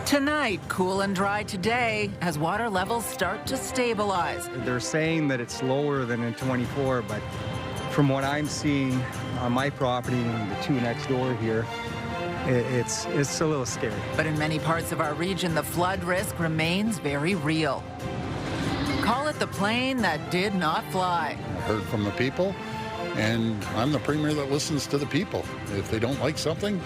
Tonight, cool and dry today as water levels start to stabilize. They're saying that it's lower than in 24, but from what I'm seeing on my property and the two next door here, it's a little scary. But in many parts of our region, the flood risk remains very real. Call it the plane that did not fly. I heard from the people, and I'm the premier that listens to the people. If they don't like something,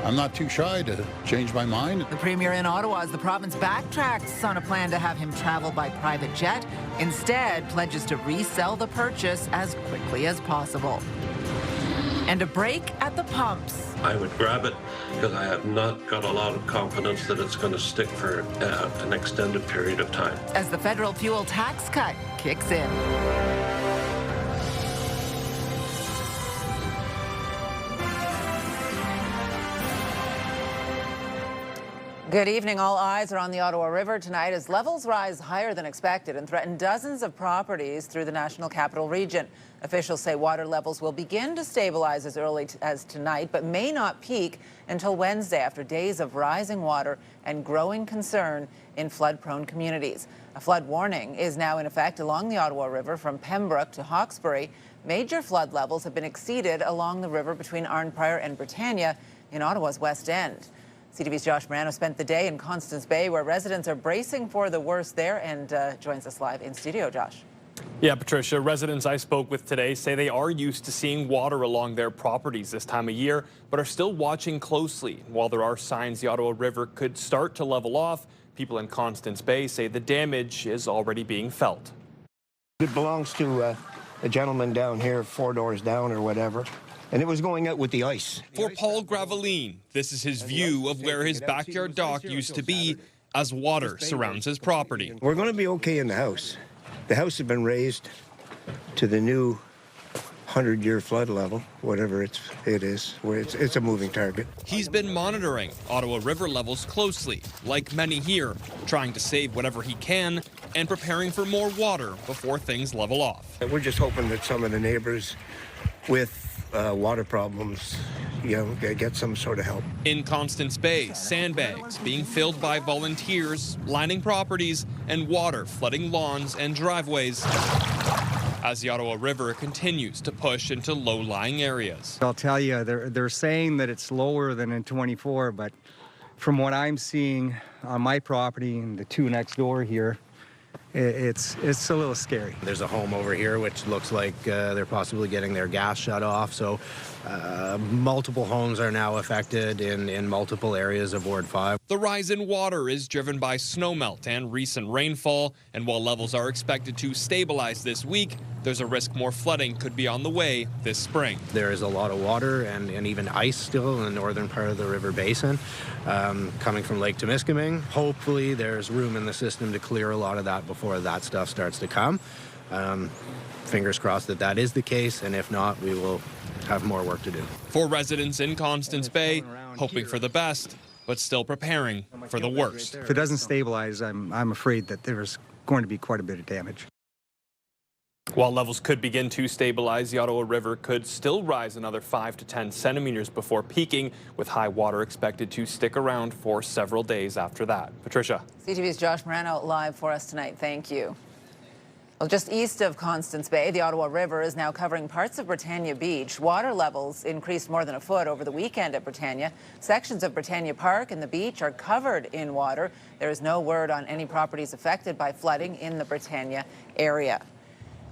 I'm not too shy to change my mind. The premier in Ottawa, as the province backtracks on a plan to have him travel by private jet, instead pledges to resell the purchase as quickly as possible. And a break at the pumps. I would grab it because I have not got a lot of confidence that it's going to stick for an extended period of time. As the federal fuel tax cut kicks in. Good evening. All eyes are on the Ottawa River tonight as levels rise higher than expected and threaten dozens of properties through the National Capital Region. Officials say water levels will begin to stabilize as early as tonight, but may not peak until Wednesday after days of rising water and growing concern in flood-prone communities. A flood warning is now in effect along the Ottawa River from Pembroke to Hawkesbury. Major flood levels have been exceeded along the river between Arnprior and Britannia in Ottawa's West End. CTV's Josh Morano spent the day in Constance Bay, where residents are bracing for the worst there, and joins us live in studio. Josh. Yeah, Patricia, residents I spoke with today say they are used to seeing water along their properties this time of year, but are still watching closely. While there are signs the Ottawa River could start to level off, people in Constance Bay say the damage is already being felt. It belongs to a gentleman down here, 4 doors down or whatever. And it was going out with the ice. For Paul Graveline, this is his view of where his backyard dock used to be as water surrounds his property. We're going to be okay in the house. The house has been raised to the new 100-year flood level, whatever it is, where it's a moving target. He's been monitoring Ottawa River levels closely, like many here, trying to save whatever he can and preparing for more water before things level off. We're just hoping that some of the neighbors with water problems, get some sort of help. In Constance Bay, sandbags being filled by volunteers, lining properties, and water flooding lawns and driveways as the Ottawa River continues to push into low-lying areas. I'll tell you, they're saying that it's lower than in 24, but from what I'm seeing on my property and the two next door here, it's a little scary. There's a home over here which looks like they're possibly getting their gas shut off, so multiple homes are now affected in multiple areas of Ward 5. The rise in water is driven by snowmelt and recent rainfall, and while levels are expected to stabilize this week, there's a risk more flooding could be on the way this spring. There is a lot of water and even ice still in the northern part of the river basin coming from Lake Temiskaming. Hopefully there's room in the system to clear a lot of that before that stuff starts to come. Fingers crossed that is the case, and if not, we will have more work to do. For residents in Constance Bay, hoping for the best, but still preparing for the worst. If it doesn't stabilize, I'm afraid that there's going to be quite a bit of damage. While levels could begin to stabilize, the Ottawa River could still rise another 5 to 10 centimeters before peaking, with high water expected to stick around for several days after that. Patricia. CTV's Josh Morano live for us tonight. Thank you. Well, just east of Constance Bay, the Ottawa River is now covering parts of Britannia Beach. Water levels increased more than a foot over the weekend at Britannia. Sections of Britannia Park and the beach are covered in water. There is no word on any properties affected by flooding in the Britannia area.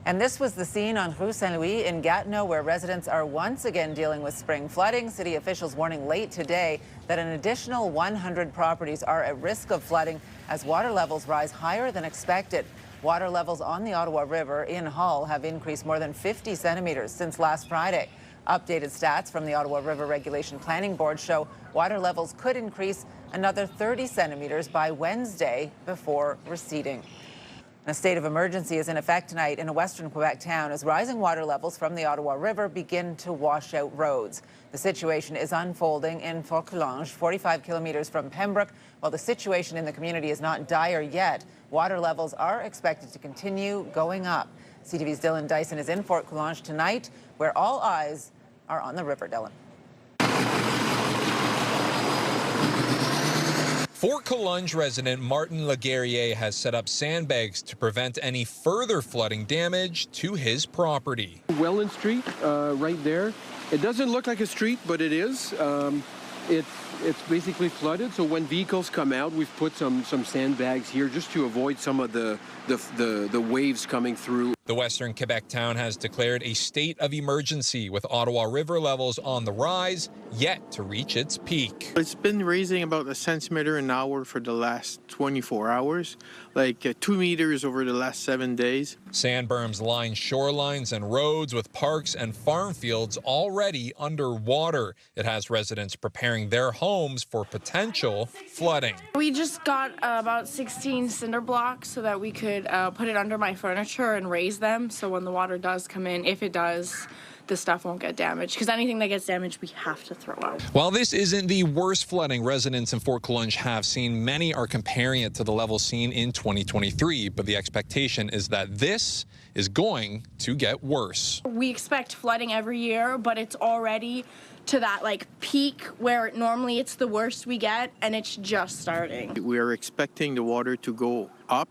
And this was the scene on Rue Saint-Louis in Gatineau, where residents are once again dealing with spring flooding. City officials warning late today that an additional 100 properties are at risk of flooding as water levels rise higher than expected. Water levels on the Ottawa River in Hull have increased more than 50 centimeters since last Friday. Updated stats from the Ottawa River Regulation Planning Board show water levels could increase another 30 centimeters by Wednesday before receding. A state of emergency is in effect tonight in a western Quebec town as rising water levels from the Ottawa River begin to wash out roads. The situation is unfolding in Fort Coulange, 45 kilometers from Pembroke. While the situation in the community is not dire yet, water levels are expected to continue going up. CTV's Dylan Dyson is in Fort Coulange tonight, where all eyes are on the river. Dylan. Fort Collonge resident Martin Laguerriere has set up sandbags to prevent any further flooding damage to his property. Welland Street, right there. It doesn't look like a street, but it is. It's basically flooded, so when vehicles come out, we've put some sandbags here just to avoid some of the waves coming through. The western Quebec town has declared a state of emergency with Ottawa River levels on the rise, yet to reach its peak. It's been raising about a centimeter an hour for the last 24 hours, like 2 meters over the last 7 days. Sand berms line shorelines and roads with parks and farm fields already underwater. It has residents preparing their homes for potential flooding. We just got about 16 cinder blocks so that we could put it under my furniture and raise them, so when the water does come in, if it does, the stuff won't get damaged, because anything that gets damaged we have to throw out. While this isn't the worst flooding residents in Fort Collonge have seen, many are comparing it to the levels seen in 2023, but the expectation is that this is going to get worse. We expect flooding every year, but it's already to that peak where normally it's the worst we get, and it's just starting. We are expecting the water to go up,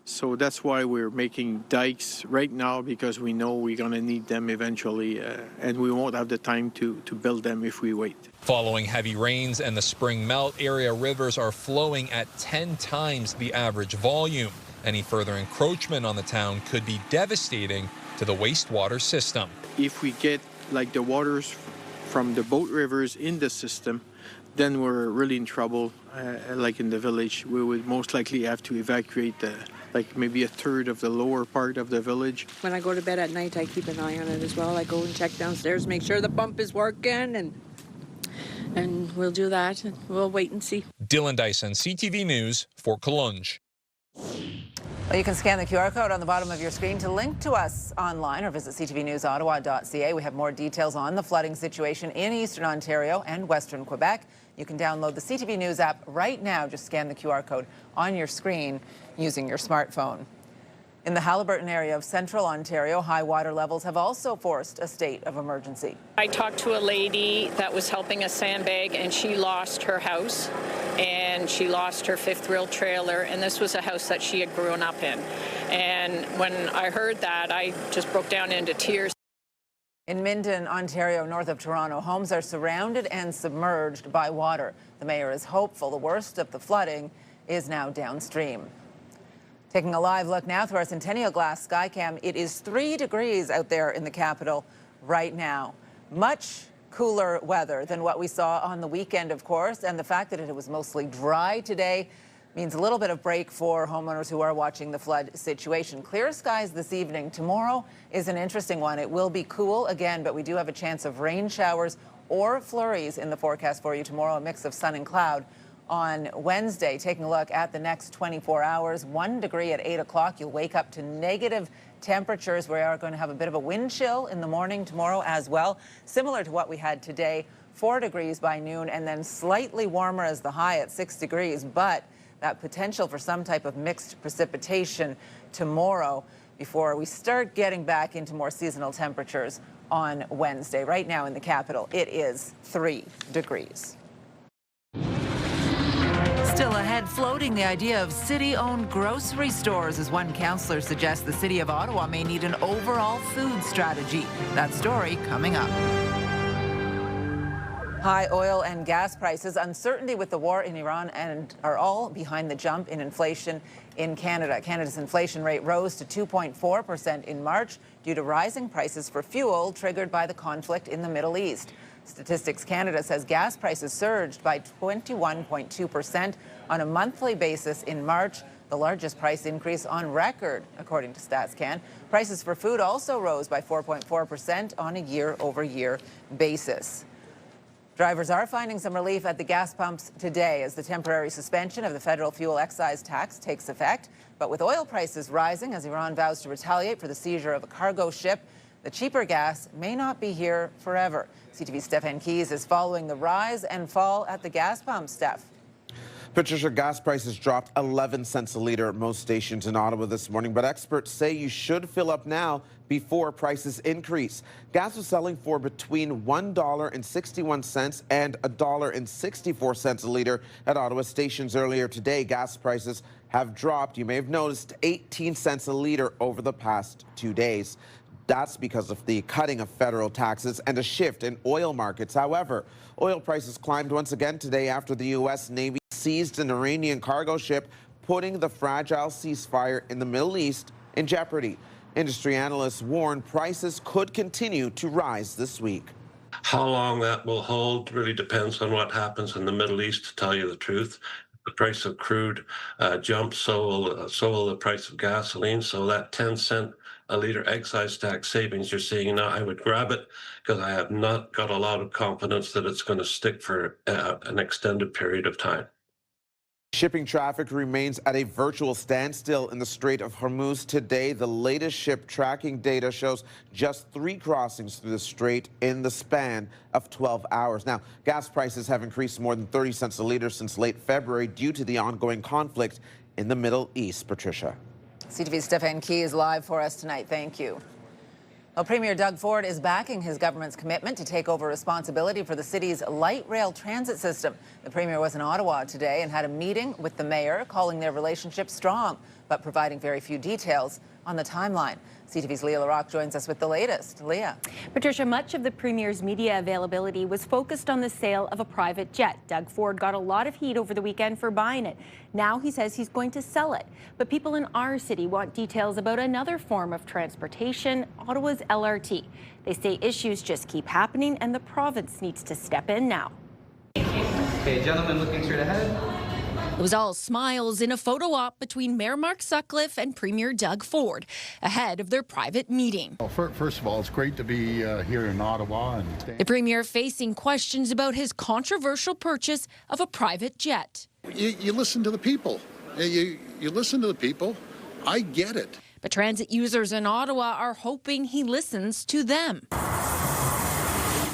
so that's why we're making dikes right now, because we know we're going to need them eventually, and we won't have the time to build them if we wait. Following heavy rains and the spring melt, area rivers are flowing at 10 times the average volume. Any further encroachment on the town could be devastating to the wastewater system. If we get the waters from the boat rivers in the system, then we're really in trouble. Like in the village, we would most likely have to evacuate maybe a third of the lower part of the village. When I go to bed at night, I keep an eye on it as well. I go and check downstairs, make sure the pump is working, and we'll do that. And we'll wait and see. Dylan Dyson, CTV News, Fort Collonge. Well, you can scan the QR code on the bottom of your screen to link to us online or visit ctvnewsottawa.ca. We have more details on the flooding situation in Eastern Ontario and Western Quebec. You can download the CTV News app right now. Just scan the QR code on your screen using your smartphone. In the Haliburton area of Central Ontario, high water levels have also forced a state of emergency. I talked to a lady that was helping us sandbag, and she lost her house and she lost her fifth wheel trailer, and this was a house that she had grown up in. And when I heard that, I just broke down into tears. In Minden, Ontario, north of Toronto, homes are surrounded and submerged by water. The mayor is hopeful the worst of the flooding is now downstream. Taking a live look now through our Centennial Glass Skycam, it is 3 degrees out there in the capital right now. Much cooler weather than what we saw on the weekend, of course, and the fact that it was mostly dry today means a little bit of break for homeowners who are watching the flood situation. Clear skies this evening. Tomorrow is an interesting one. It will be cool again, but we do have a chance of rain showers or flurries in the forecast for you tomorrow, a mix of sun and cloud. On Wednesday, taking a look at the next 24 hours, 1 degree at 8 o'clock. You'll wake up to negative temperatures. We are going to have a bit of a wind chill in the morning tomorrow as well, similar to what we had today. 4 degrees by noon, and then slightly warmer as the high at 6 degrees, but that potential for some type of mixed precipitation tomorrow before we start getting back into more seasonal temperatures on Wednesday. Right now in the capital, it is 3 degrees. Still ahead, floating the idea of city-owned grocery stores as one councillor suggests the City of Ottawa may need an overall food strategy. That story coming up. High oil and gas prices, uncertainty with the war in Iran, and are all behind the jump in inflation in Canada. Canada's inflation rate rose to 2.4% in March due to rising prices for fuel triggered by the conflict in the Middle East. Statistics Canada says gas prices surged by 21.2% on a monthly basis in March, the largest price increase on record, according to StatsCan. Prices for food also rose by 4.4% on a year-over-year basis. Drivers are finding some relief at the gas pumps today as the temporary suspension of the federal fuel excise tax takes effect. But with oil prices rising as Iran vows to retaliate for the seizure of a cargo ship, the cheaper gas may not be here forever. CTV's Stephen Keys is following the rise and fall at the gas pumps. Steph. Patricia, gas prices dropped 11 cents a litre at most stations in Ottawa this morning, but experts say you should fill up now before prices increase. Gas was selling for between $1.61 and $1.64 a litre at Ottawa stations earlier today. Gas prices have dropped, you may have noticed, 18 cents a litre over the past 2 days. That's because of the cutting of federal taxes and a shift in oil markets. However, oil prices climbed once again today after the U.S. Navy seized an Iranian cargo ship, putting the fragile ceasefire in the Middle East in jeopardy. Industry analysts warn prices could continue to rise this week. How long that will hold really depends on what happens in the Middle East, to tell you the truth. The price of crude jumps, so will the price of gasoline. So that 10-cent a litre excise tax savings you're seeing now, I would grab it because I have not got a lot of confidence that it's going to stick for an extended period of time. Shipping traffic remains at a virtual standstill in the Strait of Hormuz today. The latest ship tracking data shows just 3 crossings through the strait in the span of 12 hours. Now, gas prices have increased more than 30 cents a litre since late February due to the ongoing conflict in the Middle East. Patricia. CTV's Stefan Key is live for us tonight. Thank you. Well, Premier Doug Ford is backing his government's commitment to take over responsibility for the city's light rail transit system. The Premier was in Ottawa today and had a meeting with the Mayor, calling their relationship strong, but providing very few details on the timeline. CTV's Leah LaRocque joins us with the latest. Leah. Patricia, much of the Premier's media availability was focused on the sale of a private jet. Doug Ford got a lot of heat over the weekend for buying it. Now he says he's going to sell it. But people in our city want details about another form of transportation, Ottawa's LRT. They say issues just keep happening and the province needs to step in now. Okay, gentlemen, looking straight ahead. It was all smiles in a photo op between Mayor Mark Sutcliffe and Premier Doug Ford ahead of their private meeting. Well, first of all, it's great to be here in Ottawa. The Premier facing questions about his controversial purchase of a private jet. You listen to the people. You listen to the people. I get it. But transit users in Ottawa are hoping he listens to them.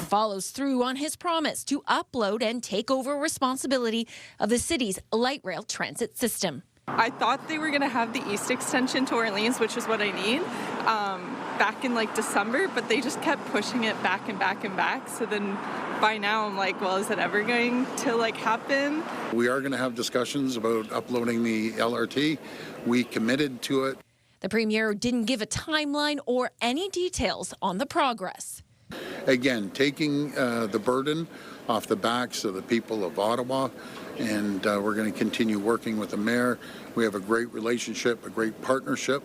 Follows through on his promise to upload and take over responsibility of the city's light rail transit system. I thought they were going to have the east extension to Orleans, which is what I need, back in December, but they just kept pushing it back and back and back. So then by now I'm like, well, is it ever going to happen? We are going to have discussions about uploading the LRT. We committed to it. The Premier didn't give a timeline or any details on the progress. Again, taking the burden off the backs of the people of Ottawa, and we're going to continue working with the mayor. We have a great relationship, a great partnership.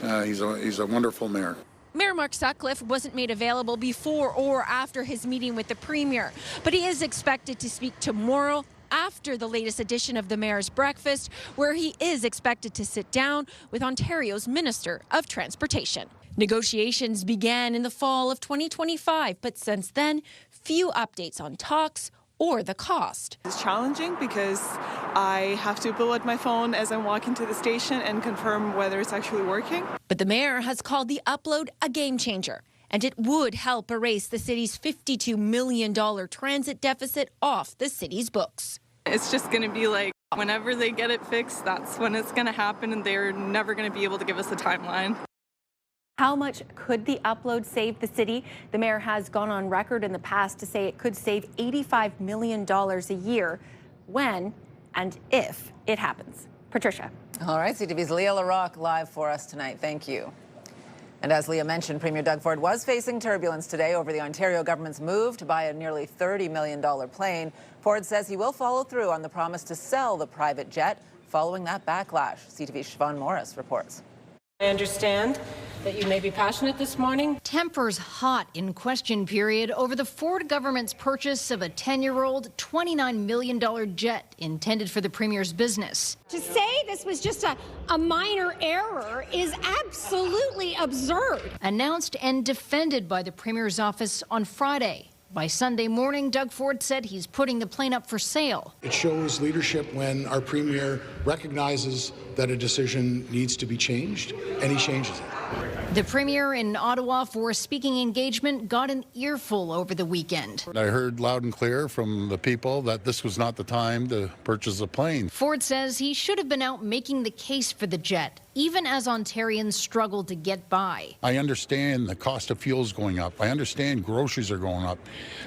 He's a wonderful mayor. Mayor Mark Sutcliffe wasn't made available before or after his meeting with the Premier, but he is expected to speak tomorrow after the latest edition of the Mayor's Breakfast, where he is expected to sit down with Ontario's Minister of Transportation. Negotiations began in the fall of 2025, but since then, few updates on talks or the cost. It's challenging because I have to upload my phone as I'm walking to the station and confirm whether it's actually working. But the mayor has called the upload a game changer, and it would help erase the city's $52 million transit deficit off the city's books. It's just going to be whenever they get it fixed, that's when it's going to happen, and they're never going to be able to give us a timeline. How much could the upload save the city? The mayor has gone on record in the past to say it could save $85 million a year when and if it happens. Patricia. All right, CTV's Leah LaRocque live for us tonight. Thank you. And as Leah mentioned, Premier Doug Ford was facing turbulence today over the Ontario government's move to buy a nearly $30 million plane. Ford says he will follow through on the promise to sell the private jet following that backlash. CTV's Siobhan Morris reports. I understand that you may be passionate this morning. Tempers hot in question period over the Ford government's purchase of a 10-year-old, $29 million jet intended for the Premier's business. To say this was just a minor error is absolutely absurd. Announced and defended by the Premier's office on Friday. By Sunday morning, Doug Ford said he's putting the plane up for sale. It shows leadership when our Premier recognizes that a decision needs to be changed, and he changes it. The Premier in Ottawa for a speaking engagement got an earful over the weekend. I heard loud and clear from the people that this was not the time to purchase a plane. Ford says he should have been out making the case for the jet, even as Ontarians struggled to get by. I understand the cost of fuel is going up. I understand groceries are going up.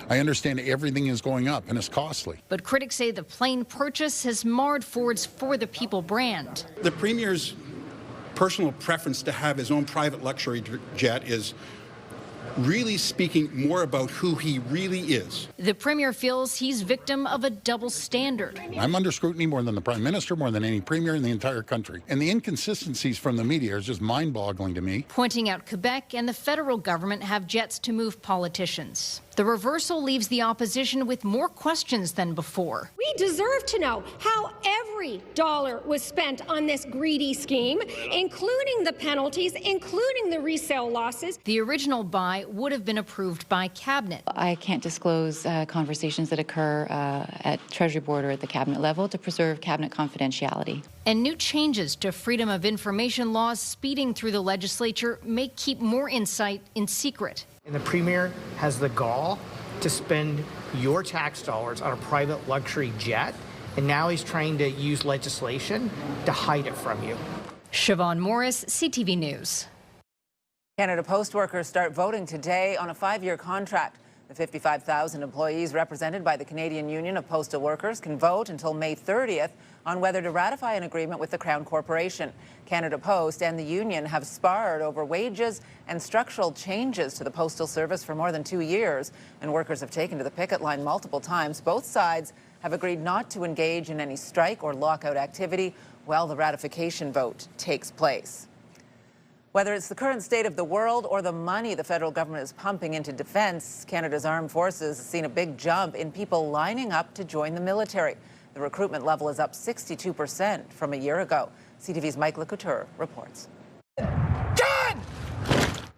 I understand everything is going up and it's costly. But critics say the plane purchase has marred Ford's For the People brand. The Premier's personal preference to have his own private luxury jet is really speaking more about who he really is. The Premier feels he's victim of a double standard. I'm under scrutiny more than the Prime Minister, more than any Premier in the entire country. And the inconsistencies from the media is just mind-boggling to me. Pointing out Quebec and the federal government have jets to move politicians. The reversal leaves the opposition with more questions than before. We deserve to know how every dollar was spent on this greedy scheme, including the penalties, including the resale losses. The original buy would have been approved by Cabinet. I can't disclose conversations that occur at Treasury Board or at the Cabinet level to preserve Cabinet confidentiality. And new changes to Freedom of Information laws speeding through the legislature may keep more insight in secret. And the Premier has the gall to spend your tax dollars on a private luxury jet, and now he's trying to use legislation to hide it from you. Siobhan Morris, CTV News. Canada Post workers start voting today on a 5-year contract. The 55,000 employees represented by the Canadian Union of Postal Workers can vote until May 30th on whether to ratify an agreement with the Crown Corporation. Canada Post and the union have sparred over wages and structural changes to the postal service for more than 2 years, and workers have taken to the picket line multiple times. Both sides have agreed not to engage in any strike or lockout activity while the ratification vote takes place. Whether it's the current state of the world or the money the federal government is pumping into defense, Canada's armed forces has seen a big jump in people lining up to join the military. The recruitment level is up 62% from a year ago. CTV's Mike LeCouture reports.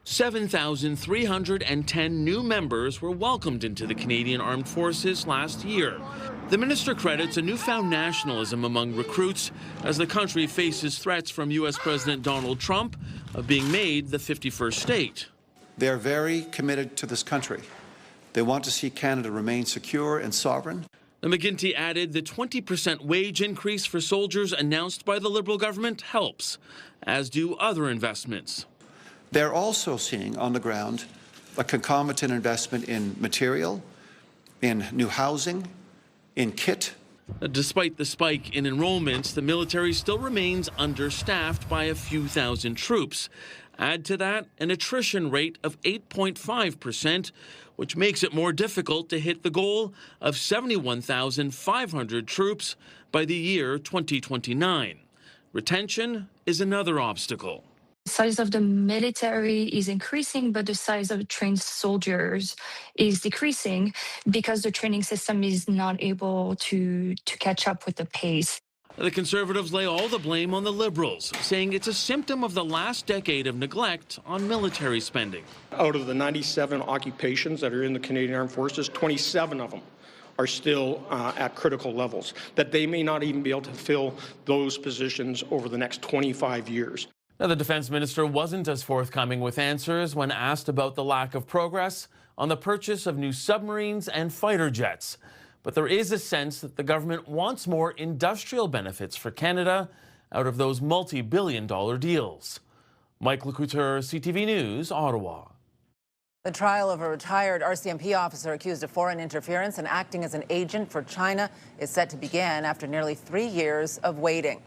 7,310 new members were welcomed into the Canadian Armed Forces last year. The minister credits a newfound nationalism among recruits as the country faces threats from U.S. President Donald Trump of being made the 51st state. They're very committed to this country. They want to see Canada remain secure and sovereign. The McGuinty added the 20% wage increase for soldiers announced by the Liberal government helps, as do other investments. They're also seeing on the ground a concomitant investment in material, in new housing, in kit. Despite the spike in enrollments, the military still remains understaffed by a few thousand troops. Add to that an attrition rate of 8.5%, which makes it more difficult to hit the goal of 71,500 troops by the year 2029. Retention is another obstacle. The size of the military is increasing, but the size of trained soldiers is decreasing because the training system is not able to catch up with the pace. The Conservatives lay all the blame on the Liberals, saying it's a symptom of the last decade of neglect on military spending. Out of the 97 occupations that are in the Canadian Armed Forces, 27 of them are still at critical levels, that they may not even be able to fill those positions over the next 25 years. Now, the defense minister wasn't as forthcoming with answers when asked about the lack of progress on the purchase of new submarines and fighter jets. But there is a sense that the government wants more industrial benefits for Canada out of those multi-billion-dollar deals. Mike LeCouture, CTV News, Ottawa. The trial of a retired RCMP officer accused of foreign interference and acting as an agent for China is set to begin after nearly 3 years of waiting.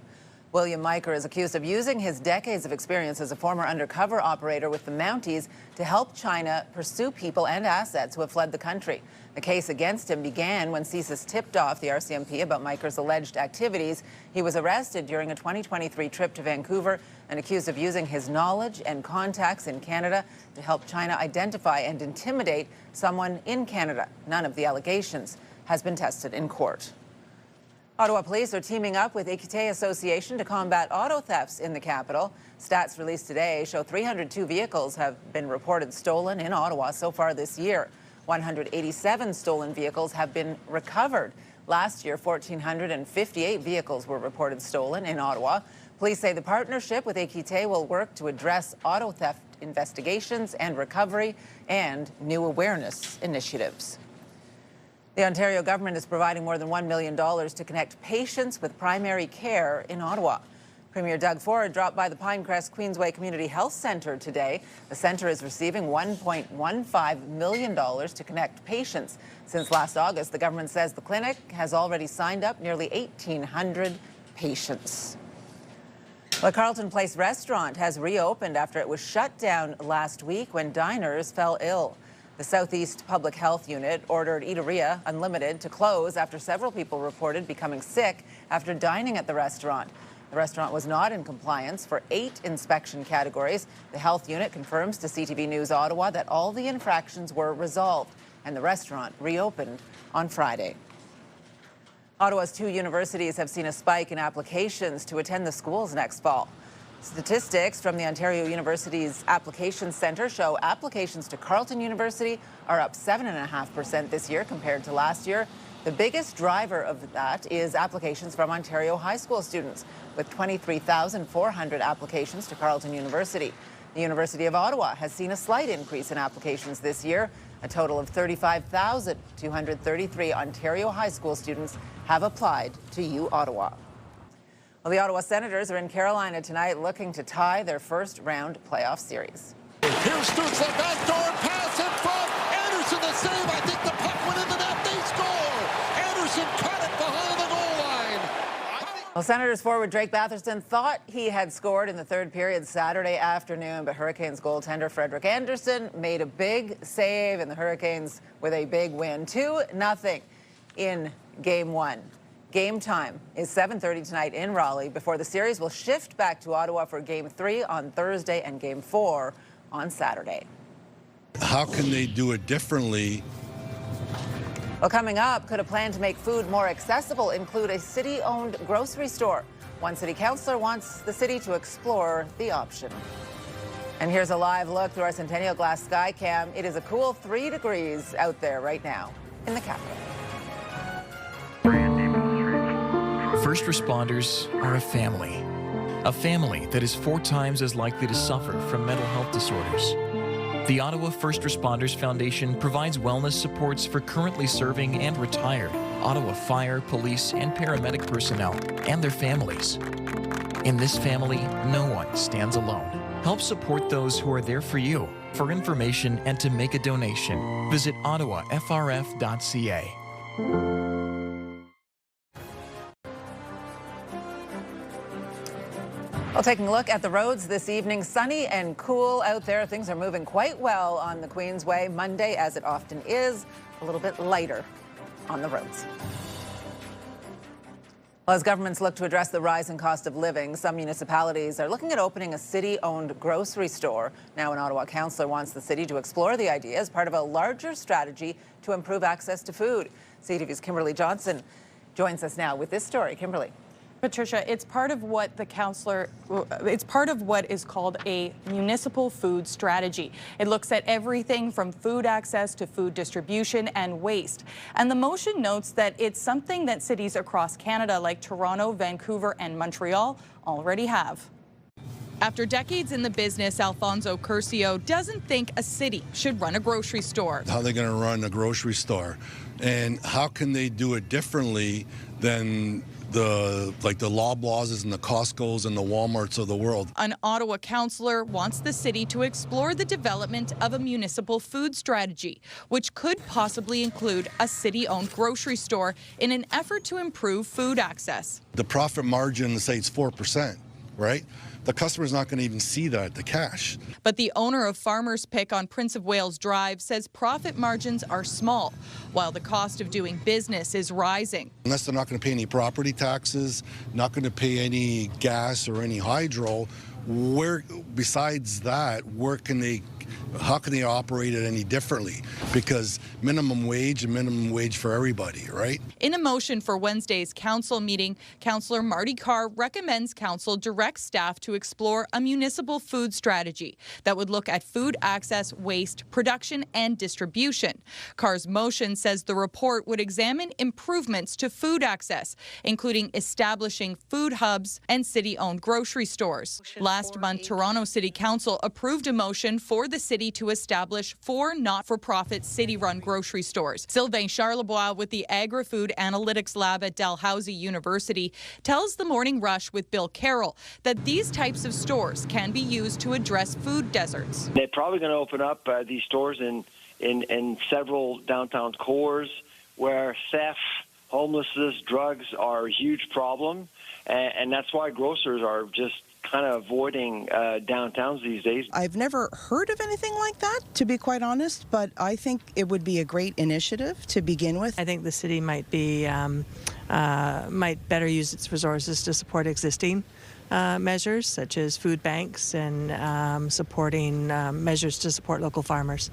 William Miker is accused of using his decades of experience as a former undercover operator with the Mounties to help China pursue people and assets who have fled the country. The case against him began when CSIS tipped off the RCMP about Miker's alleged activities. He was arrested during a 2023 trip to Vancouver and accused of using his knowledge and contacts in Canada to help China identify and intimidate someone in Canada. None of the allegations has been tested in court. Ottawa police are teaming up with Equité Association to combat auto thefts in the capital. Stats released today show 302 vehicles have been reported stolen in Ottawa so far this year. 187 stolen vehicles have been recovered. Last year, 1,458 vehicles were reported stolen in Ottawa. Police say the partnership with Equité will work to address auto theft investigations and recovery, and new awareness initiatives. The Ontario government is providing more than $1 million to connect patients with primary care in Ottawa. Premier Doug Ford dropped by the Pinecrest Queensway Community Health Centre today. The centre is receiving $1.15 million to connect patients. Since last August, the government says the clinic has already signed up nearly 1,800 patients. The Carleton Place restaurant has reopened after it was shut down last week when diners fell ill. The Southeast Public Health Unit ordered Eateria Unlimited to close after several people reported becoming sick after dining at the restaurant. The restaurant was not in compliance for 8 inspection categories. The health unit confirms to CTV News Ottawa that all the infractions were resolved and the restaurant reopened on Friday. Ottawa's 2 universities have seen a spike in applications to attend the schools next fall. Statistics from the Ontario University's Applications Centre show applications to Carleton University are up 7.5% this year compared to last year. The biggest driver of that is applications from Ontario high school students, with 23,400 applications to Carleton University. The University of Ottawa has seen a slight increase in applications this year. A total of 35,233 Ontario high school students have applied to U Ottawa. Well, the Ottawa Senators are in Carolina tonight looking to tie their first-round playoff series. Here's Stutz, the backdoor pass in front. Anderson the save. I think the puck went in the net. They score. Anderson cut it behind the goal line. Well, Senators forward Drake Batherson thought he had scored in the third period Saturday afternoon, but Hurricanes goaltender Frederik Andersen made a big save, and the Hurricanes with a big win, 2-0 in Game 1. Game time is 7:30 tonight in Raleigh before the series will shift back to Ottawa for Game 3 on Thursday and Game 4 on Saturday. How can they do it differently? Well, coming up, could a plan to make food more accessible include a city-owned grocery store? One city councillor wants the city to explore the option. And here's a live look through our Centennial Glass Sky Cam. It is a cool 3 degrees out there right now in the capital. First responders are a family that is 4 times as likely to suffer from mental health disorders. The Ottawa First Responders Foundation provides wellness supports for currently serving and retired Ottawa fire, police, and paramedic personnel and their families. In this family, no one stands alone. Help support those who are there for you. For information and to make a donation, visit ottawafrf.ca. Well, taking a look at the roads this evening, sunny and cool out there. Things are moving quite well on the Queensway. Monday, as it often is, a little bit lighter on the roads. Well, as governments look to address the rising cost of living, some municipalities are looking at opening a city-owned grocery store. Now, an Ottawa councillor wants the city to explore the idea as part of a larger strategy to improve access to food. CTV's Kimberly Johnson joins us now with this story. Kimberly. Patricia, it's part of what is called a municipal food strategy. It looks at everything from food access to food distribution and waste. And the motion notes that it's something that cities across Canada like Toronto, Vancouver, and Montreal already have. After decades in the business, Alfonso Curcio doesn't think a city should run a grocery store. How are they going to run a grocery store? And how can they do it differently than the Loblaws and the Costcos and the Walmarts of the world? An Ottawa councillor wants the city to explore the development of a municipal food strategy, which could possibly include a city-owned grocery store in an effort to improve food access. The profit margin, say it's 4%, right? The customer's not going to even see that, the cash. But the owner of Farmer's Pick on Prince of Wales Drive says profit margins are small, while the cost of doing business is rising. Unless they're not going to pay any property taxes, not going to pay any gas or any hydro, besides that, where can they how can they operate it any differently? Because minimum wage for everybody, right? In a motion for Wednesday's council meeting, Councillor Marty Carr recommends council direct staff to explore a municipal food strategy that would look at food access, waste, production, and distribution. Carr's motion says the report would examine improvements to food access, including establishing food hubs and city-owned grocery stores. Last month, Toronto City Council approved a motion for the city to establish 4 not-for-profit city-run grocery stores. Sylvain Charlebois with the Agri-Food Analytics Lab at Dalhousie University tells The Morning Rush with Bill Carroll that these types of stores can be used to address food deserts. They're probably going to open up these stores in several downtown cores where theft, homelessness, drugs are a huge problem, and that's why grocers are just kind of avoiding downtowns these days. I've never heard of anything like that, to be quite honest, but I think it would be a great initiative to begin with. I think the city might better use its resources to support existing measures, such as food banks and supporting measures to support local farmers.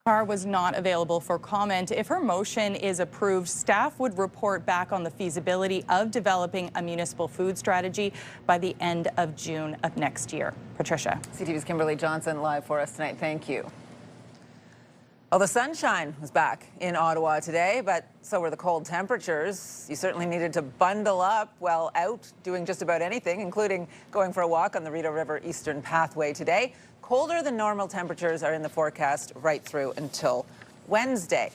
Carr was not available for comment. If her motion is approved, staff would report back on the feasibility of developing a municipal food strategy by the end of June of next year. Patricia. CTV's Kimberly Johnson live for us tonight. Thank you. Well, the sunshine was back in Ottawa today, but so were the cold temperatures. You certainly needed to bundle up while out doing just about anything, including going for a walk on the Rideau River Eastern Pathway today. Colder than normal temperatures are in the forecast right through until Wednesday.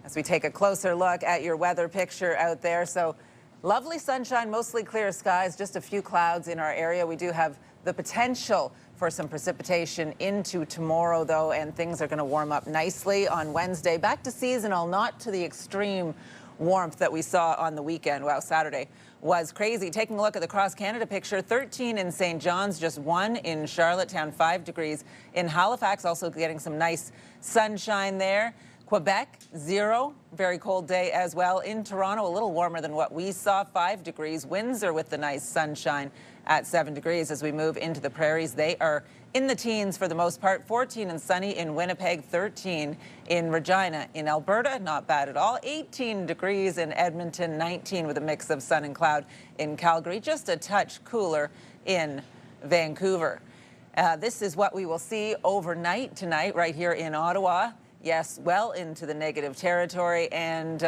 As we take a closer look at your weather picture out there, so lovely sunshine, mostly clear skies, just a few clouds in our area. We do have the potential for some precipitation into tomorrow, though, and things are going to warm up nicely on Wednesday. Back to seasonal, not to the extreme warmth that we saw on the weekend. Wow, Saturday was crazy. Taking a look at the cross-Canada picture, 13 in St. John's, just 1 in Charlottetown, 5 degrees in Halifax, also getting some nice sunshine there. Quebec, 0, very cold day as well. In Toronto, a little warmer than what we saw, 5 degrees. Windsor with the nice sunshine at 7 degrees. As we move into the prairies, they are in the teens for the most part. 14 and sunny in Winnipeg, 13 in Regina. In Alberta, not bad at all. 18 degrees in Edmonton, 19 with a mix of sun and cloud in Calgary. Just a touch cooler in Vancouver. This is what we will see overnight tonight right here in Ottawa. Yes, well into the negative territory, and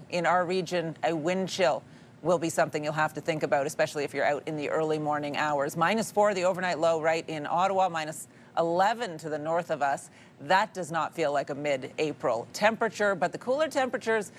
in our region, a wind chill will be something you'll have to think about, especially if you're out in the early morning hours. -4, the overnight low right in Ottawa, -11 to the north of us. That does not feel like a mid-April temperature, but the cooler temperatures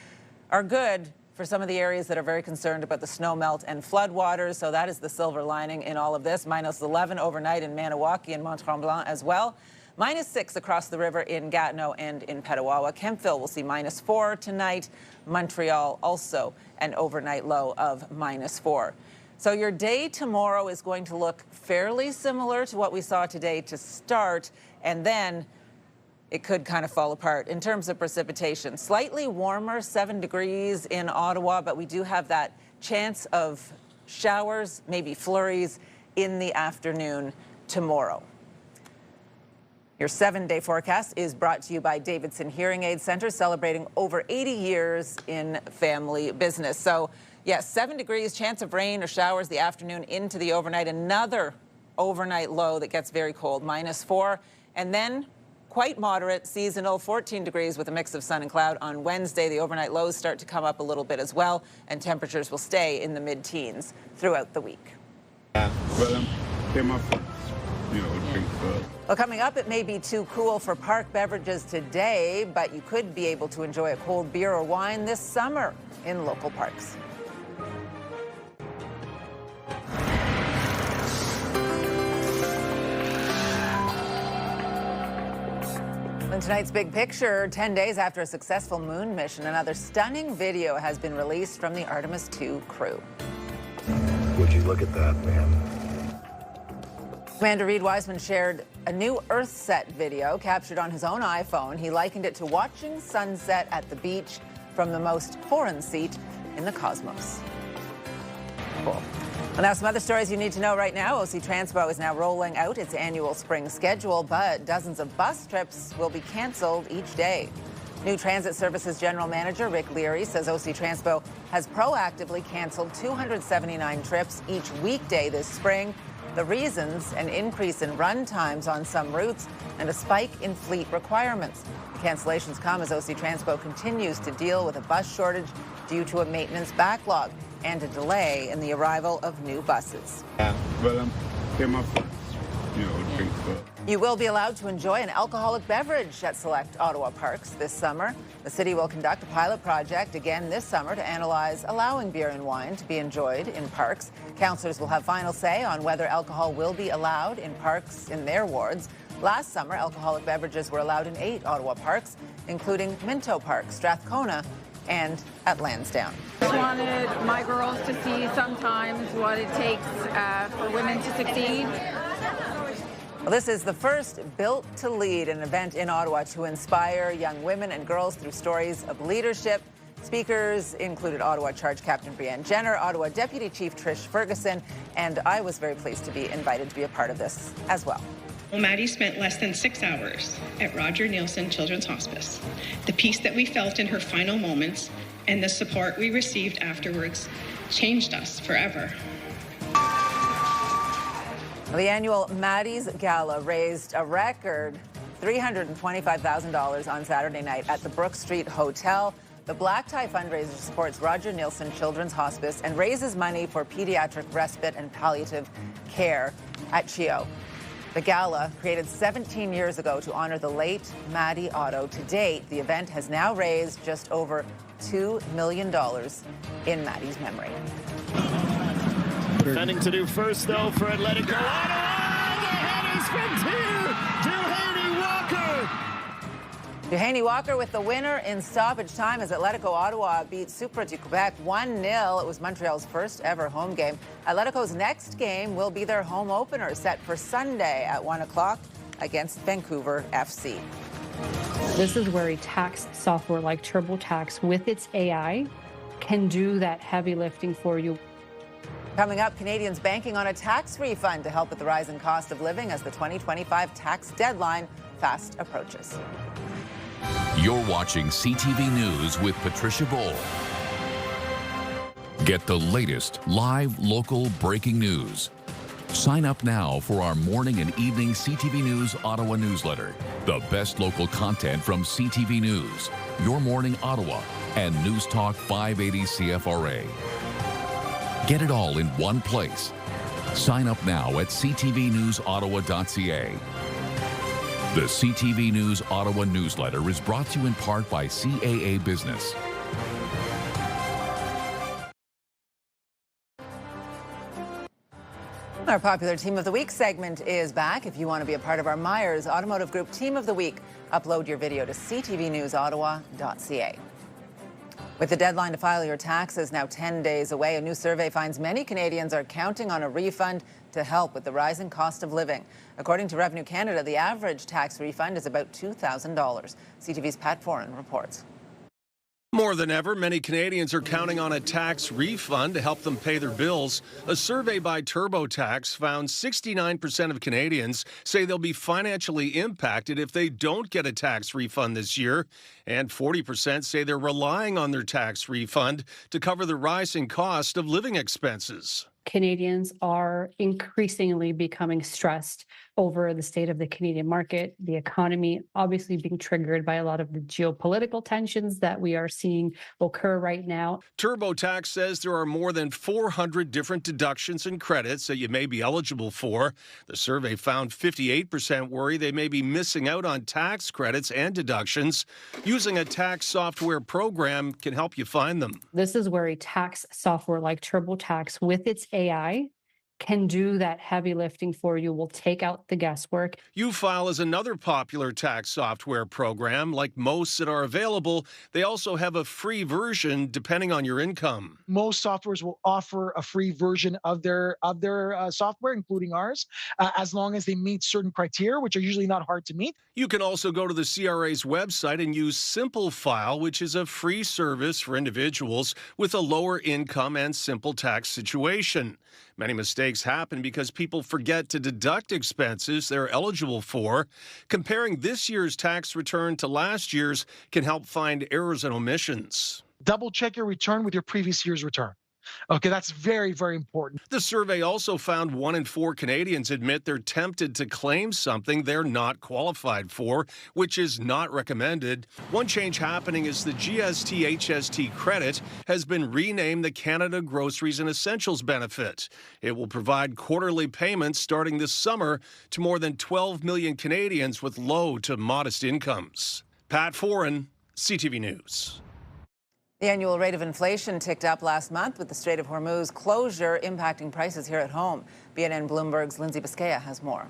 are good for some of the areas that are very concerned about the snow melt and floodwaters, so that is the silver lining in all of this. -11 overnight in Maniwaki and Mont-Tremblant as well. -6 across the river in Gatineau and in Petawawa. Kemptville will see -4 tonight. Montreal also an overnight low of -4. So your day tomorrow is going to look fairly similar to what we saw today to start, and then it could kind of fall apart in terms of precipitation. Slightly warmer, 7 degrees in Ottawa, but we do have that chance of showers, maybe flurries in the afternoon tomorrow. Your 7-day forecast is brought to you by Davidson Hearing Aid Center, celebrating over 80 years in family business. So, yes, 7 degrees, chance of rain or showers the afternoon into the overnight. Another overnight low that gets very cold, -4. And then quite moderate, seasonal, 14 degrees with a mix of sun and cloud on Wednesday. The overnight lows start to come up a little bit as well, and temperatures will stay in the mid-teens throughout the week. Well, coming up, it may be too cool for park beverages today, but you could be able to enjoy a cold beer or wine this summer in local parks. In tonight's big picture, 10 days after a successful moon mission, another stunning video has been released from the Artemis II crew. Would you look at that, man? Commander Reed Wiseman shared a new EarthSet video captured on his own iPhone. He likened it to watching sunset at the beach from the most foreign seat in the cosmos. Cool. Well, now some other stories you need to know right now. OC Transpo is now rolling out its annual spring schedule, but dozens of bus trips will be canceled each day. New Transit Services General Manager Rick Leary says OC Transpo has proactively canceled 279 trips each weekday this spring. The reasons: an increase in run times on some routes and a spike in fleet requirements. The cancellations come as OC Transpo continues to deal with a bus shortage due to a maintenance backlog and a delay in the arrival of new buses. You will be allowed to enjoy an alcoholic beverage at select Ottawa parks this summer. The city will conduct a pilot project again this summer to analyze allowing beer and wine to be enjoyed in parks. Councillors will have final say on whether alcohol will be allowed in parks in their wards. Last summer, alcoholic beverages were allowed in 8 Ottawa parks, including Minto Park, Strathcona, and at Lansdowne. I just wanted my girls to see sometimes what it takes for women to succeed. Well, this is the first Built to Lead, an event in Ottawa to inspire young women and girls through stories of leadership. Speakers included Ottawa Charge Captain Brianne Jenner, Ottawa Deputy Chief Trish Ferguson, and I was very pleased to be invited to be a part of this as well. Well, Maddie spent less than 6 hours at Roger Nielsen Children's Hospice. The peace that we felt in her final moments and the support we received afterwards changed us forever. The annual Maddie's Gala raised a record $325,000 on Saturday night at the Brook Street Hotel. The Black Tie fundraiser supports Roger Nielsen Children's Hospice and raises money for pediatric respite and palliative care at CHEO. The gala, created 17 years ago to honor the late Maddie Otto. To date, the event has now raised just over $2 million in Maddie's memory. Defending to do first, though, for Atletico Ottawa. The headers from Duhaney Walker. Duhaney Walker with the winner in stoppage time as Atletico Ottawa beat Supra du Quebec 1-0. It was Montreal's first ever home game. Atletico's next game will be their home opener, set for Sunday at 1 o'clock against Vancouver FC. This is where a tax software like TurboTax with its AI can do that heavy lifting for you. Coming up, Canadians banking on a tax refund to help with the rise in cost of living as the 2025 tax deadline fast approaches. You're watching CTV News with Patricia Boal. Get the latest live local breaking news. Sign up now for our morning and evening CTV News Ottawa newsletter. The best local content from CTV News, Your Morning Ottawa, and News Talk 580 CFRA. Get it all in one place. Sign up now at ctvnewsottawa.ca. The CTV News Ottawa newsletter is brought to you in part by CAA Business. Our popular Team of the Week segment is back. If you want to be a part of our Myers Automotive Group Team of the Week, upload your video to ctvnewsottawa.ca. With the deadline to file your taxes now 10 days away, a new survey finds many Canadians are counting on a refund to help with the rising cost of living. According to Revenue Canada, the average tax refund is about $2,000. CTV's Pat Foran reports. More than ever, many Canadians are counting on a tax refund to help them pay their bills. A survey by TurboTax found 69% of Canadians say they'll be financially impacted if they don't get a tax refund this year, and 40% say they're relying on their tax refund to cover the rising cost of living expenses. Canadians are increasingly becoming stressed over the state of the Canadian market, the economy obviously being triggered by a lot of the geopolitical tensions that we are seeing occur right now. TurboTax says there are more than 400 different deductions and credits that you may be eligible for. The survey found 58% worry they may be missing out on tax credits and deductions. Using a tax software program can help you find them. This is where a tax software like TurboTax with its AI can do that heavy lifting for you, will take out the guesswork. UFile is another popular tax software program. Like most that are available, they also have a free version depending on your income. Most softwares will offer a free version of their software, including ours, as long as they meet certain criteria, which are usually not hard to meet. You can also go to the CRA's website and use SimpleFile, which is a free service for individuals with a lower income and simple tax situation. Many mistakes happen because people forget to deduct expenses they're eligible for. Comparing this year's tax return to last year's can help find errors and omissions. Double check your return with your previous year's return. Okay, that's very, very important. The survey also found 1 in 4 Canadians admit they're tempted to claim something they're not qualified for, which is not recommended. One change happening is the GST-HST credit has been renamed the Canada Groceries and Essentials Benefit. It will provide quarterly payments starting this summer to more than 12 million Canadians with low to modest incomes. Pat Foran, CTV News. The annual rate of inflation ticked up last month with the Strait of Hormuz closure impacting prices here at home. BNN Bloomberg's Lindsay Biscaya has more.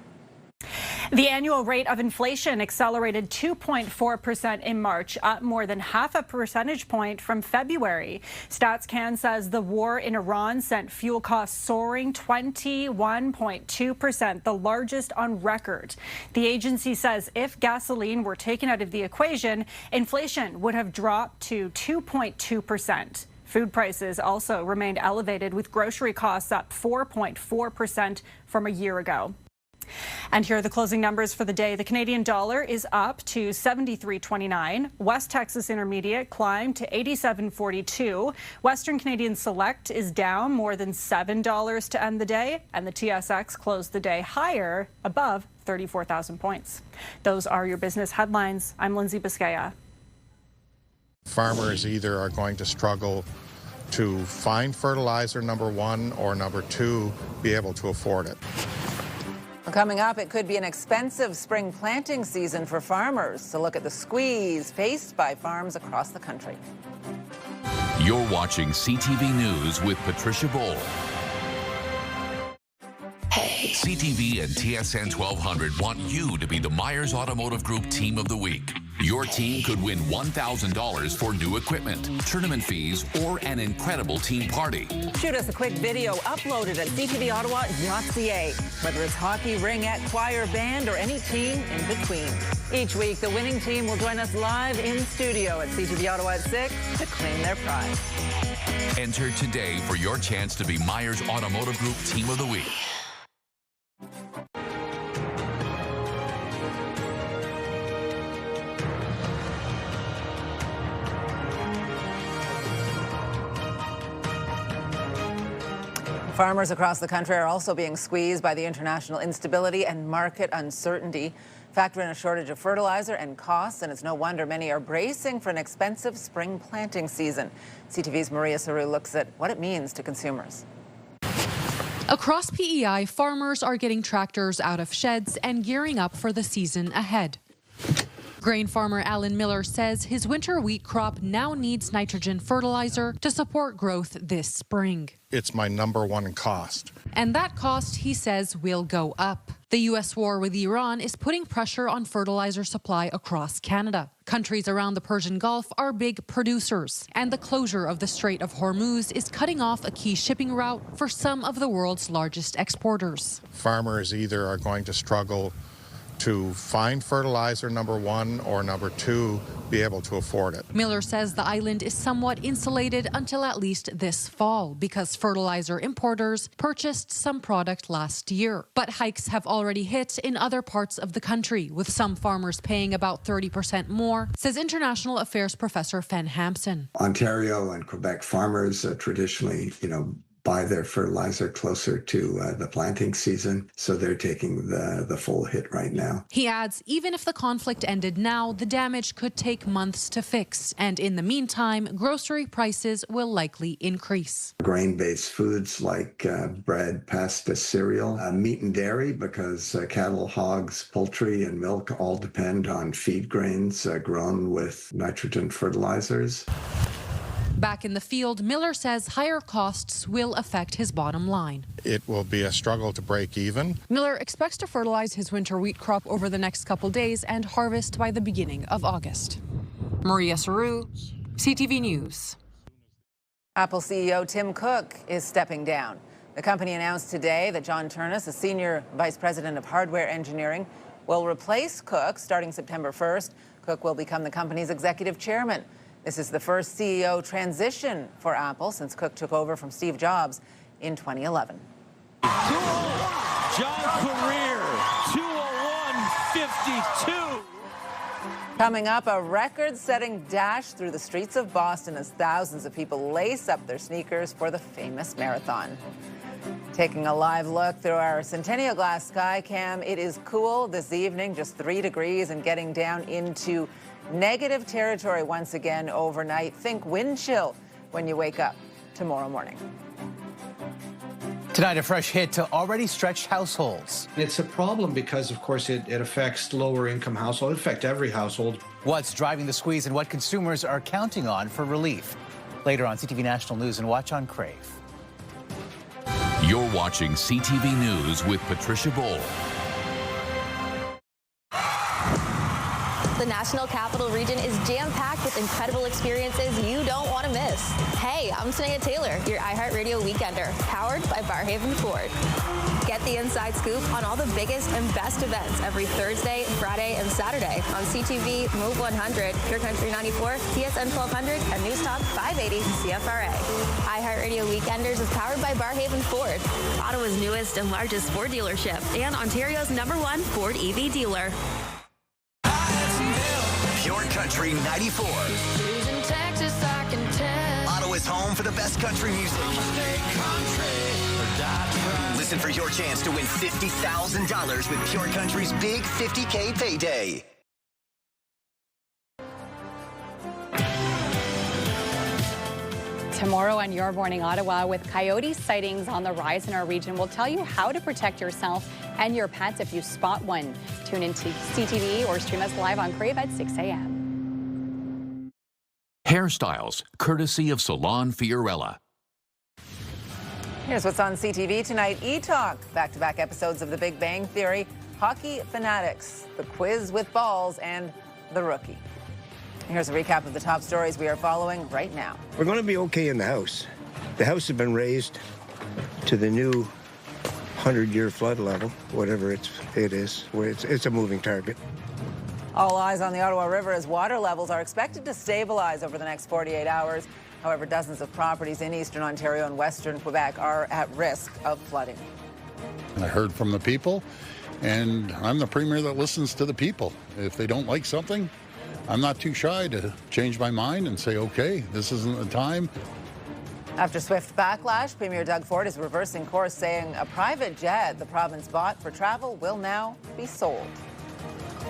The annual rate of inflation accelerated 2.4% in March, up more than half a percentage point from February. StatsCan says the war in Iran sent fuel costs soaring 21.2%, the largest on record. The agency says if gasoline were taken out of the equation, inflation would have dropped to 2.2%. Food prices also remained elevated, with grocery costs up 4.4% from a year ago. And here are the closing numbers for the day. The Canadian dollar is up to 73.29. West Texas Intermediate climbed to 87.42. Western Canadian Select is down more than $7 to end the day. And the TSX closed the day higher, above 34,000 points. Those are your business headlines. I'm Lindsay Biscaya. Farmers either are going to struggle to find fertilizer, number one, or number two, be able to afford it. Coming up, it could be an expensive spring planting season for farmers. To look at the squeeze faced by farms across the country. You're watching CTV News with Patricia Boal. Hey. CTV and TSN 1200 want you to be the Myers Automotive Group Team of the Week. Your team could win $1,000 for new equipment, tournament fees, or an incredible team party. Shoot us a quick video uploaded at ctvottawa.ca. Whether it's hockey, ringette, choir, band, or any team in between. Each week, the winning team will join us live in studio at CTV Ottawa at 6 to claim their prize. Enter today for your chance to be Myers Automotive Group Team of the Week. Farmers across the country are also being squeezed by the international instability and market uncertainty. Factor in a shortage of fertilizer and costs, and it's no wonder many are bracing for an expensive spring planting season. CTV's Maria Saru looks at what it means to consumers. Across PEI, farmers are getting tractors out of sheds and gearing up for the season ahead. Grain farmer Alan Miller says his winter wheat crop now needs nitrogen fertilizer to support growth this spring. It's my number one cost. And that cost, he says, will go up. The U.S. war with Iran is putting pressure on fertilizer supply across Canada. Countries around the Persian Gulf are big producers, and the closure of the Strait of Hormuz is cutting off a key shipping route for some of the world's largest exporters. Farmers either are going to struggle to find fertilizer, number one, or number two, be able to afford it. Miller says the island is somewhat insulated until at least this fall because fertilizer importers purchased some product last year. But hikes have already hit in other parts of the country, with some farmers paying about 30% more, says International Affairs Professor Fen Hampson. Ontario and Quebec farmers traditionally, buy their fertilizer closer to the planting season, so they're taking the full hit right now. He adds, even if the conflict ended now, the damage could take months to fix, and in the meantime, grocery prices will likely increase. Grain-based foods like bread, pasta, cereal, meat and dairy, because cattle, hogs, poultry, and milk all depend on feed grains grown with nitrogen fertilizers. Back in the field, Miller says higher costs will affect his bottom line. It will be a struggle to break even. Miller expects to fertilize his winter wheat crop over the next couple days and harvest by the beginning of August. Maria Saru, CTV News. Apple CEO Tim Cook is stepping down. The company announced today that John Turnus, a senior vice president of hardware engineering, will replace Cook starting September 1st. Cook will become the company's executive chairman. This is the first CEO transition for Apple since Cook took over from Steve Jobs in 2011. John Career, 2:01.52. Coming up, a record-setting dash through the streets of Boston as thousands of people lace up their sneakers for the famous marathon. Taking a live look through our Centennial Glass sky cam, it is cool this evening, just 3 degrees and getting down into negative territory once again overnight. Think wind chill when you wake up tomorrow morning. Tonight, a fresh hit to already stretched households. It's a problem because, of course, it affects lower-income households. It affects every household. What's driving the squeeze and what consumers are counting on for relief. Later on CTV National News and watch on Crave. You're watching CTV News with Patricia Boal. The National Capital Region is jam-packed with incredible experiences you don't want to miss. Hey, I'm Sanaya Taylor, your iHeartRadio Weekender, powered by Barrhaven Ford. Get the inside scoop on all the biggest and best events every Thursday, Friday, and Saturday on CTV, Move 100, Pure Country 94, TSN 1200, and News Talk 580 CFRA. iHeartRadio Weekenders is powered by Barrhaven Ford, Ottawa's newest and largest Ford dealership, and Ontario's #1 Ford EV dealer. Pure Country 94. In Texas, I can tell. Ottawa's home for the best country music. Listen for your chance to win $50,000 with Pure Country's big $50K payday. Tomorrow on Your Morning Ottawa, with coyote sightings on the rise in our region, we'll tell you how to protect yourself and your pets if you spot one. Tune into CTV or stream us live on Crave at 6 a.m. Hairstyles, courtesy of Salon Fiorella. Here's what's on CTV tonight. E-Talk, back-to-back episodes of The Big Bang Theory, Hockey Fanatics, The Quiz with Balls, and The Rookie. Here's a recap of the top stories we are following right now. We're going to be okay in the house. The house has been raised to the new 100-year flood level, whatever it is. It's a moving target. All eyes on the Ottawa River as water levels are expected to stabilize over the next 48 hours. However, dozens of properties in eastern Ontario and western Quebec are at risk of flooding. I heard from the people, and I'm the premier that listens to the people. If they don't like something, I'm not too shy to change my mind and say, okay, this isn't the time. After swift backlash, Premier Doug Ford is reversing course, saying a private jet the province bought for travel will now be sold.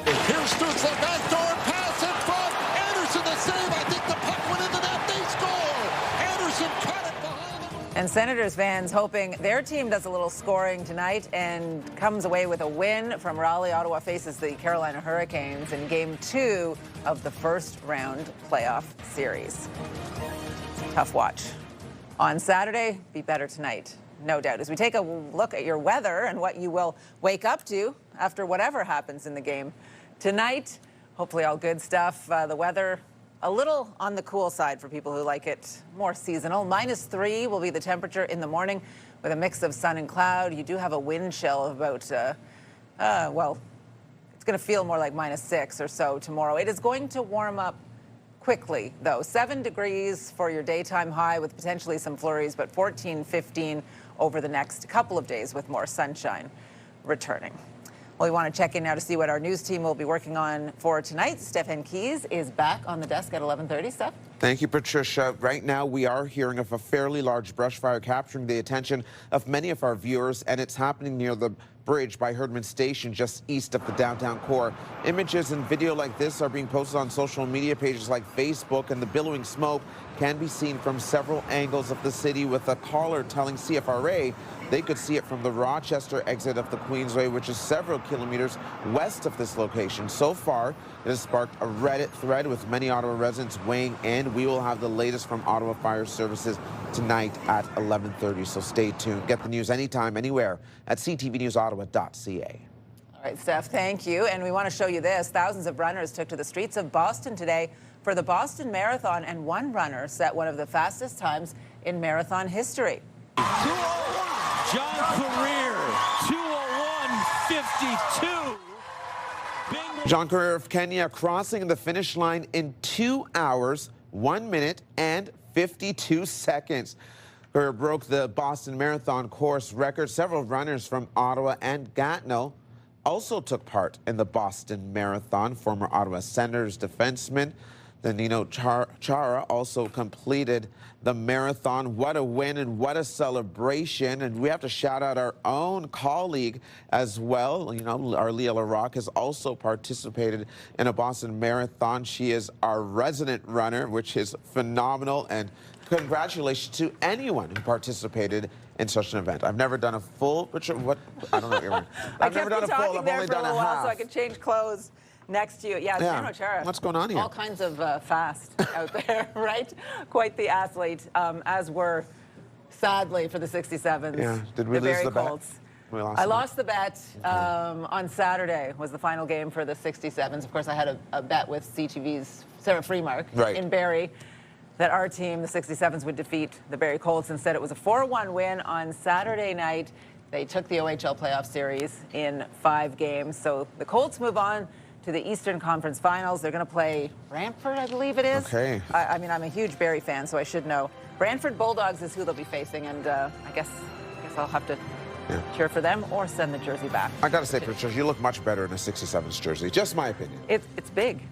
Here's Stutz, the backdoor pass in front. Anderson the save. I think the puck went in the net. They score. Anderson cut it behind them. And Senators fans hoping their team does a little scoring tonight and comes away with a win from Raleigh. Ottawa faces the Carolina Hurricanes in Game 2 of the first round playoff series. Tough watch. On Saturday, be better tonight, no doubt. As we take a look at your weather and what you will wake up to after whatever happens in the game tonight, hopefully all good stuff. The weather a little on the cool side for people who like it more seasonal. -3 will be the temperature in the morning with a mix of sun and cloud. You do have a wind chill of about, well, it's going to feel more like -6 or so tomorrow. It is going to warm up quickly, though. 7 degrees for your daytime high with potentially some flurries, but 14, 15 over the next couple of days with more sunshine returning. Well, we want to check in now to see what our news team will be working on for tonight. Stephen Keys is back on the desk at 11:30. Steph? Thank you, Patricia. Right now, we are hearing of a fairly large brush fire capturing the attention of many of our viewers, and it's happening near the bridge by Herdman Station, just east of the downtown core. Images and video like this are being posted on social media pages like Facebook, and the billowing smoke can be seen from several angles of the city, with a caller telling CFRA they could see it from the Rochester exit of the Queensway, which is several kilometers west of this location. So far, it has sparked a Reddit thread with many Ottawa residents weighing in. We will have the latest from Ottawa Fire Services tonight at 11:30, so stay tuned. Get the news anytime, anywhere at ctvnewsottawa.ca. All right, Steph, thank you. And we want to show you this. Thousands of runners took to the streets of Boston today for the Boston Marathon, and one runner set one of the fastest times in marathon history. John Career, 2:01.52. John Career of Kenya crossing the finish line in 2 hours, 1 minute, and 52 seconds. Who broke the Boston Marathon course record. Several runners from Ottawa and Gatineau also took part in the Boston Marathon. Former Ottawa Senators defenseman Danilo Chara also completed the marathon. What a win and what a celebration. And we have to shout out our own colleague as well. You know, our Leah LaRocque has also participated in a Boston Marathon. She is our resident runner, which is phenomenal. And congratulations to anyone who participated in such an event. I've never done a full, Richard, what? I don't know what you're wearing. I've never done a full, I've only done a half. So I could change clothes next to you. Yeah, Danilo Chara. What's going on here? All kinds of fast out there, right? Quite the athlete, as were, sadly, for the 67s. Yeah, did we lose the bet? I lost the bet on Saturday, was the final game for the 67s. Of course, I had a bet with CTV's Sarah Freemark in Barrie that our team, the 67s, would defeat the Barrie Colts. Instead, it was a 4-1 win on Saturday night. They took the OHL playoff series in 5 games. So the Colts move on to the Eastern Conference Finals. They're going to play Brantford, I believe it is. Okay. I mean, I'm a huge Barrie fan, so I should know. Brantford Bulldogs is who they'll be facing, and I guess I'll have to cheer for them or send the jersey back. I got to say, Patricia, you look much better in a 67s jersey. Just my opinion. It's big.